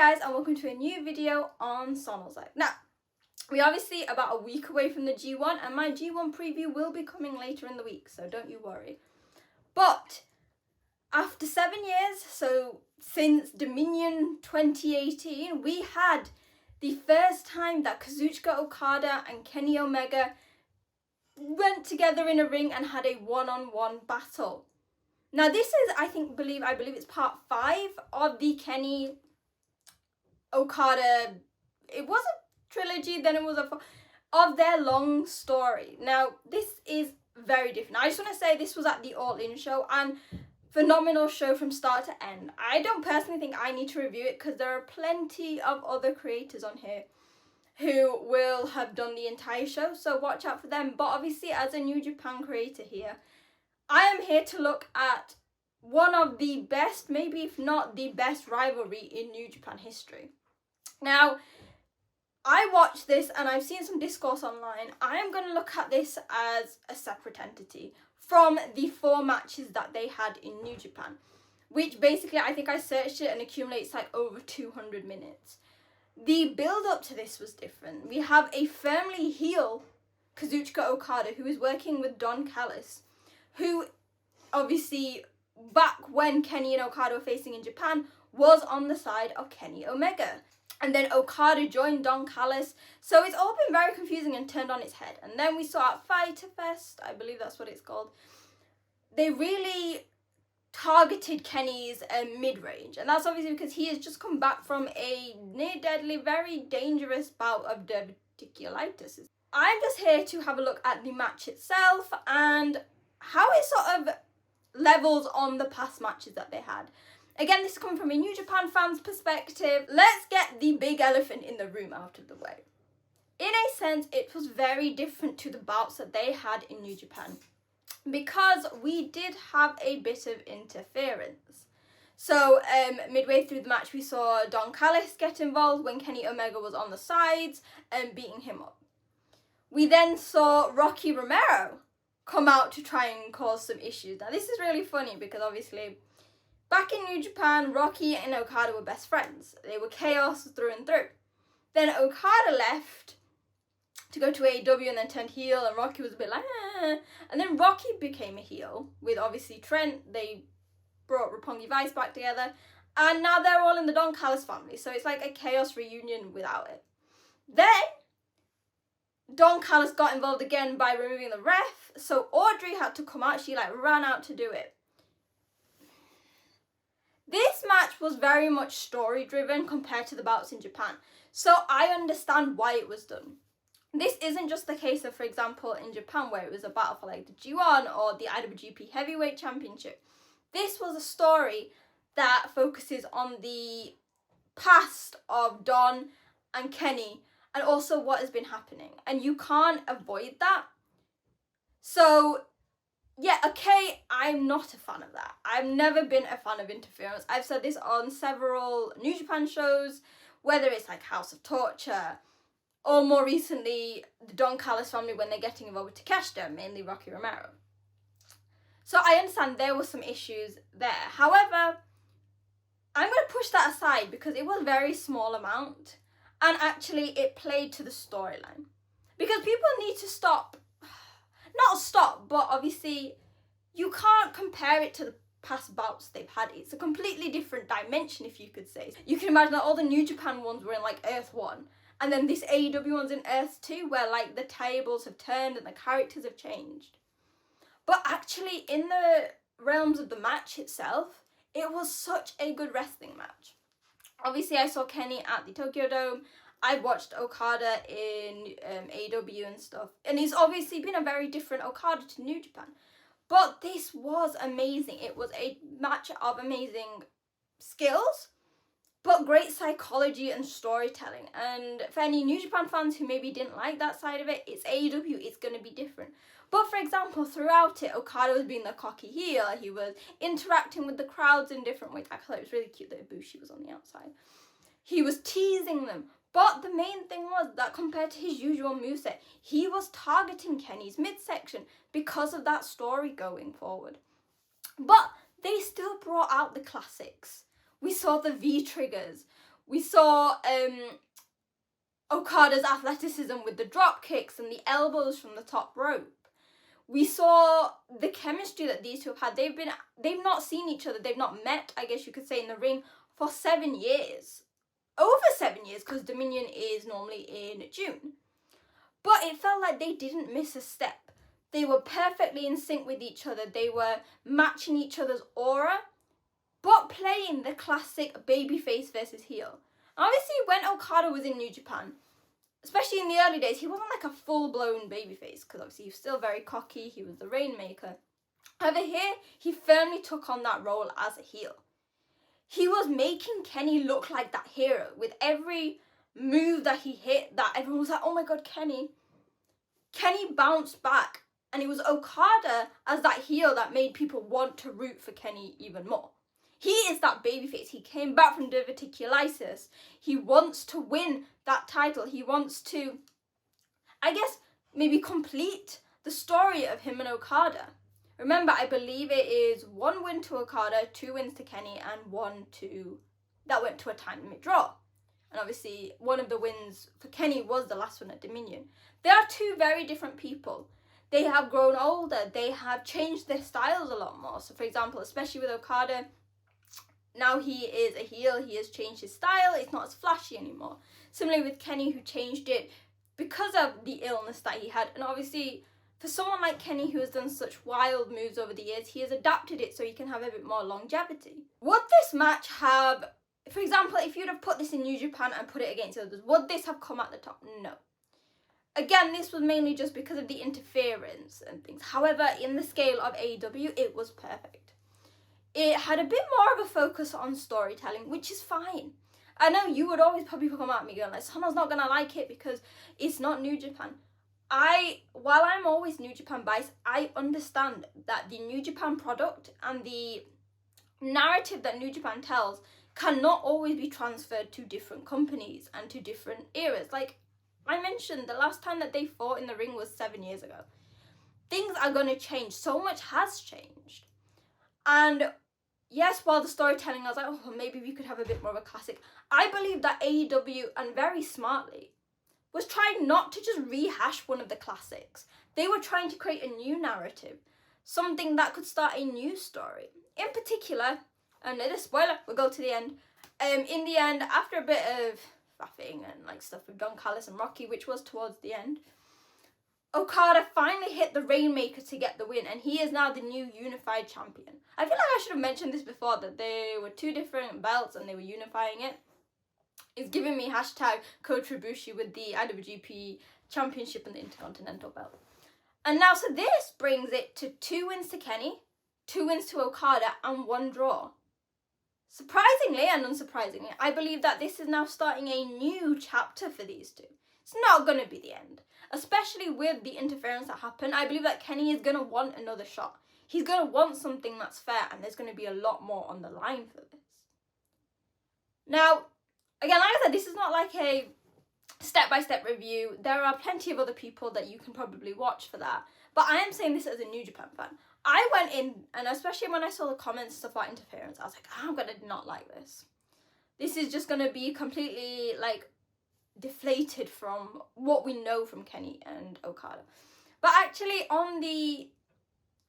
Hi guys, and welcome to a new video on Sonal's. Now, we're obviously about a week away from the G1 and my G1 preview will be coming later in the week, so don't you worry. But after 7 years, so since Dominion 2018, we had the first time that Kazuchika Okada and Kenny Omega went together in a ring and had a one-on-one battle. Now this is, I believe it's part 5 of the Kenny Okada, it was a trilogy, then it was of their long story. Now this is very different. I just want to say this was at the All In show and phenomenal show from start to end. I don't personally think I need to review it because there are plenty of other creators on here who will have done the entire show, so watch out for them. But obviously as a New Japan creator here, I am here to look at one of the best, maybe if not the best rivalry in New Japan history. Now, I watched this and I've seen some discourse online. I am going to look at this as a separate entity from the 4 matches that they had in New Japan, which basically I think I searched it and accumulates like over 200 minutes. The build up to this was different. We have a firmly heel Kazuchika Okada who is working with Don Callis, who obviously back when Kenny and Okada were facing in Japan was on the side of Kenny Omega. And then Okada joined Don Callis. So it's all been very confusing and turned on its head. And then we saw at Fighter Fest, I believe that's what it's called, they really targeted Kenny's mid-range. And that's obviously because he has just come back from a near-deadly, very dangerous bout of diverticulitis. I'm just here to have a look at the match itself and how it sort of levels on the past matches that they had. Again, this is coming from a New Japan fan's perspective. Let's get the big elephant in the room out of the way. In a sense, it was very different to the bouts that they had in New Japan because we did have a bit of interference. So midway through the match, we saw Don Callis get involved when Kenny Omega was on the sides and beating him up. We then saw Rocky Romero come out to try and cause some issues. Now this is really funny because obviously back in New Japan, Rocky and Okada were best friends. They were chaos through and through. Then Okada left to go to AEW and then turned heel, and Rocky was a bit like, eh. And then Rocky became a heel with obviously Trent. They brought Roppongi Vice back together, and now they're all in the Don Callis family. So it's like a chaos reunion without it. Then Don Callis got involved again by removing the ref, so Audrey had to come out. She ran out to do it. This match was very much story driven compared to the bouts in Japan, so I understand why it was done. This isn't just the case of, for example, in Japan where it was a battle for like the G1 or the IWGP Heavyweight Championship. This was a story that focuses on the past of Don and Kenny and also what has been happening, and you can't avoid that. So yeah, okay, I'm not a fan of that. I've never been a fan of interference. I've said this on several New Japan shows, whether it's like House of Torture, or more recently, the Don Callis family when they're getting involved with Takeshita, mainly Rocky Romero. So I understand there were some issues there. However, I'm going to push that aside because it was a very small amount, and actually it played to the storyline. Because people need to not stop, but obviously you can't compare it to the past bouts they've had. It's a completely different dimension, if you could say. You can imagine that all the New Japan ones were in like Earth 1, and then this AEW one's in Earth 2, where like the tables have turned and the characters have changed. But actually in the realms of the match itself, it was such a good wrestling match. Obviously I saw Kenny at the Tokyo Dome. I watched Okada in AEW and stuff. And he's obviously been a very different Okada to New Japan. But this was amazing. It was a match of amazing skills, but great psychology and storytelling. And for any New Japan fans who maybe didn't like that side of it, it's AEW, it's going to be different. But for example, throughout it, Okada was being the cocky heel. He was interacting with the crowds in different ways. I thought it was really cute that Ibushi was on the outside. He was teasing them. But the main thing was that compared to his usual moveset, he was targeting Kenny's midsection because of that story going forward. But they still brought out the classics. We saw the V-triggers. We saw Okada's athleticism with the drop kicks and the elbows from the top rope. We saw the chemistry that these two have had. They've not seen each other. They've not met, I guess you could say, in the ring for 7 years. Over 7 years, because Dominion is normally in June. But it felt like they didn't miss a step. They were perfectly in sync with each other. They were matching each other's aura, but playing the classic babyface versus heel. Obviously, when Okada was in New Japan, especially in the early days, he wasn't like a full-blown babyface, because obviously he was still very cocky. He was the Rainmaker. However, here, he firmly took on that role as a heel. He was making Kenny look like that hero with every move that he hit, that everyone was like, oh my god, Kenny. Kenny bounced back, and it was Okada as that heel that made people want to root for Kenny even more. He is that babyface. He came back from diverticulitis. He wants to win that title. He wants to, I guess, maybe complete the story of him and Okada. Remember, I believe it is 1 win to Okada, 2 wins to Kenny, and 1 that went to a time limit draw. And obviously, one of the wins for Kenny was the last one at Dominion. They are two very different people. They have grown older. They have changed their styles a lot more. So, for example, especially with Okada, now he is a heel. He has changed his style. It's not as flashy anymore. Similarly with Kenny, who changed it because of the illness that he had. And obviously, for someone like Kenny, who has done such wild moves over the years, he has adapted it so he can have a bit more longevity. Would this match have, for example, if you'd have put this in New Japan and put it against others, would this have come at the top? No. Again, this was mainly just because of the interference and things. However, in the scale of AEW, it was perfect. It had a bit more of a focus on storytelling, which is fine. I know you would always probably come at me going like, someone's not going to like it because it's not New Japan. While I'm always New Japan biased, I understand that the New Japan product and the narrative that New Japan tells cannot always be transferred to different companies and to different eras. Like I mentioned, the last time that they fought in the ring was 7 years ago. Things are going to change. So much has changed. And yes, while the storytelling, I was like, oh, maybe we could have a bit more of a classic. I believe that AEW, and very smartly, was trying not to just rehash one of the classics. They were trying to create a new narrative, something that could start a new story. In particular, and a spoiler, we'll go to the end. In the end, after a bit of faffing and like stuff with Don Callis and Rocky, which was towards the end, Okada finally hit the Rainmaker to get the win, and he is now the new unified champion. I feel like I should have mentioned this before, that they were two different belts and they were unifying it. It's giving me hashtag Kotribushi with the IWGP Championship and the Intercontinental belt. And now, so this brings it to 2 wins to Kenny, 2 wins to Okada, and 1 draw. Surprisingly and unsurprisingly, I believe that this is now starting a new chapter for these two. It's not going to be the end. Especially with the interference that happened, I believe that Kenny is going to want another shot. He's going to want something that's fair, and there's going to be a lot more on the line for this. Now, again, like I said, this is not like a step-by-step review. There are plenty of other people that you can probably watch for that. But I am saying this as a New Japan fan. I went in, and especially when I saw the comments stuff about interference, I was like, I'm going to not like this. This is just going to be completely, like, deflated from what we know from Kenny and Okada. But actually, on the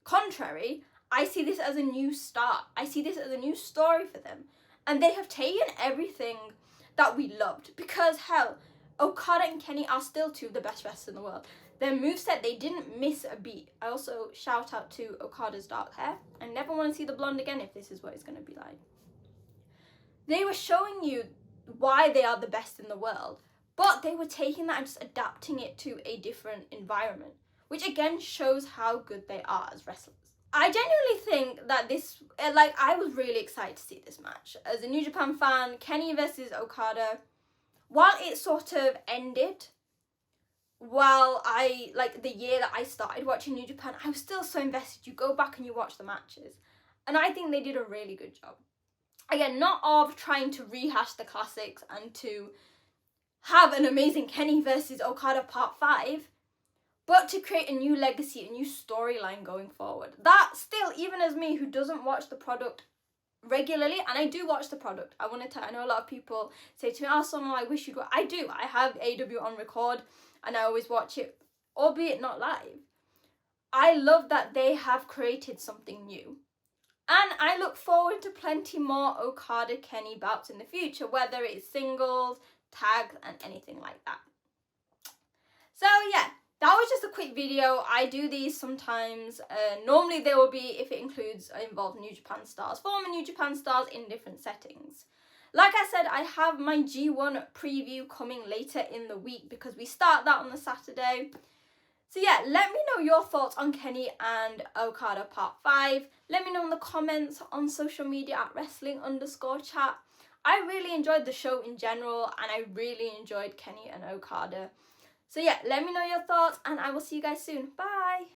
contrary, I see this as a new start. I see this as a new story for them. And they have taken everything that we loved. Because, hell, Okada and Kenny are still two of the best wrestlers in the world. Their moveset, they didn't miss a beat. I also shout out to Okada's dark hair. I never want to see the blonde again if this is what it's going to be like. They were showing you why they are the best in the world. But they were taking that and just adapting it to a different environment. Which again shows how good they are as wrestlers. I genuinely think that this, I was really excited to see this match. As a New Japan fan, Kenny versus Okada, while it sort of ended, while the year that I started watching New Japan, I was still so invested. You go back and you watch the matches. And I think they did a really good job. Again, not of trying to rehash the classics and to have an amazing Kenny versus Okada part 5, but to create a new legacy, a new storyline going forward. That still, even as me who doesn't watch the product regularly, and I do watch the product. I know a lot of people say to me, oh, Sono, I wish you'd watch. I do. I have AEW on record and I always watch it, albeit not live. I love that they have created something new. And I look forward to plenty more Okada Kenny bouts in the future, whether it's singles, tags, and anything like that. So yeah, that was just a quick video. I do these sometimes. Normally they will be if it involves New Japan stars, former New Japan stars in different settings. Like I said, I have my G1 preview coming later in the week because we start that on the Saturday. So yeah, let me know your thoughts on Kenny and Okada Part 5. Let me know in the comments on social media at wrestling_chat. I really enjoyed the show in general and I really enjoyed Kenny and Okada. So yeah, let me know your thoughts and I will see you guys soon. Bye!